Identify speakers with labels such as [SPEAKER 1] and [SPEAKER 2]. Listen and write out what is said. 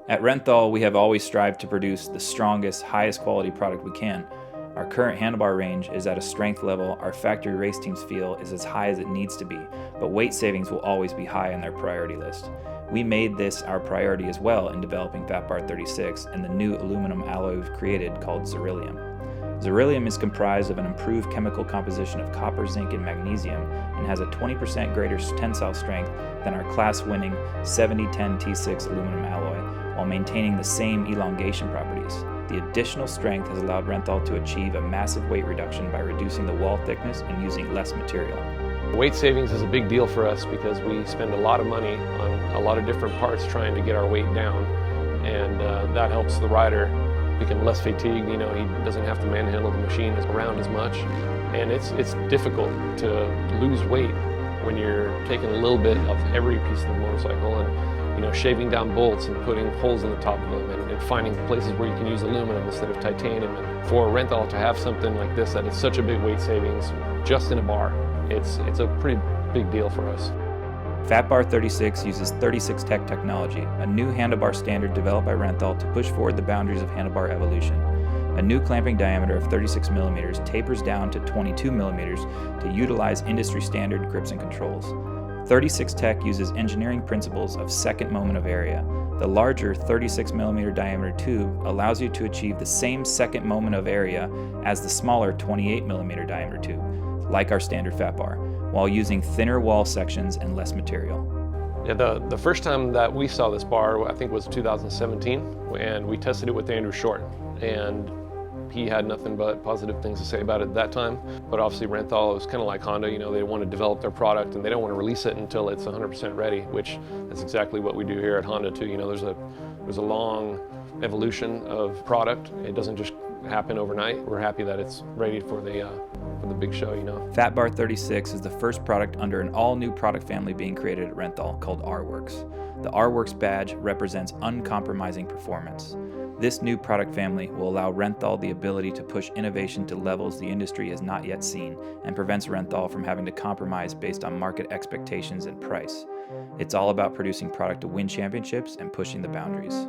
[SPEAKER 1] At Renthal, we have always strived to produce the strongest, highest quality product we can. Our current handlebar range is at a strength level our factory race teams feel is as high as it needs to be, but weight savings will always be high on their priority list. We made this our priority as well in developing Fatbar36 and the new aluminum alloy we've created called Xerillium. Xerillium is comprised of an improved chemical composition of copper, zinc, and magnesium and has a 20% greater tensile strength than our class-winning 7010 T6 aluminum alloy, while maintaining the same elongation properties. The additional strength has allowed Renthal to achieve a massive weight reduction by reducing the wall thickness and using less material.
[SPEAKER 2] Weight savings is a big deal for us because we spend a lot of money on a lot of different parts trying to get our weight down, and that helps the rider become less fatigued. You know, he doesn't have to manhandle the machine around as much, and it's difficult to lose weight when you're taking a little bit of every piece of the motorcycle and shaving down bolts and putting holes in the top of them and finding places where you can use aluminum instead of titanium. And for Renthal to have something like this that is such a big weight savings just in a bar, it's a pretty big deal for us.
[SPEAKER 1] Fatbar36 uses 36 Tech technology, a new handlebar standard developed by Renthal to push forward the boundaries of handlebar evolution. A new clamping diameter of 36 millimeters tapers down to 22 millimeters to utilize industry standard grips and controls. 36 Tech uses engineering principles of second moment of area. The larger 36 millimeter diameter tube allows you to achieve the same second moment of area as the smaller 28 millimeter diameter tube, like our standard Fatbar, while using thinner wall sections and less material.
[SPEAKER 2] Yeah, the first time that we saw this bar, I think, was 2017, and we tested it with Andrew Short, and he had nothing but positive things to say about it at that time. But obviously Renthal was kind of like Honda, they want to develop their product and they don't want to release it until it's 100% ready, which is exactly what we do here at Honda too. There's a long evolution of product. It doesn't just happen overnight. We're happy that it's ready for the big show,
[SPEAKER 1] Fatbar36 is the first product under an all-new product family being created at Renthal called R-Works. The R-Works badge represents uncompromising performance. This new product family will allow Renthal the ability to push innovation to levels the industry has not yet seen and prevents Renthal from having to compromise based on market expectations and price. It's all about producing product to win championships and pushing the boundaries.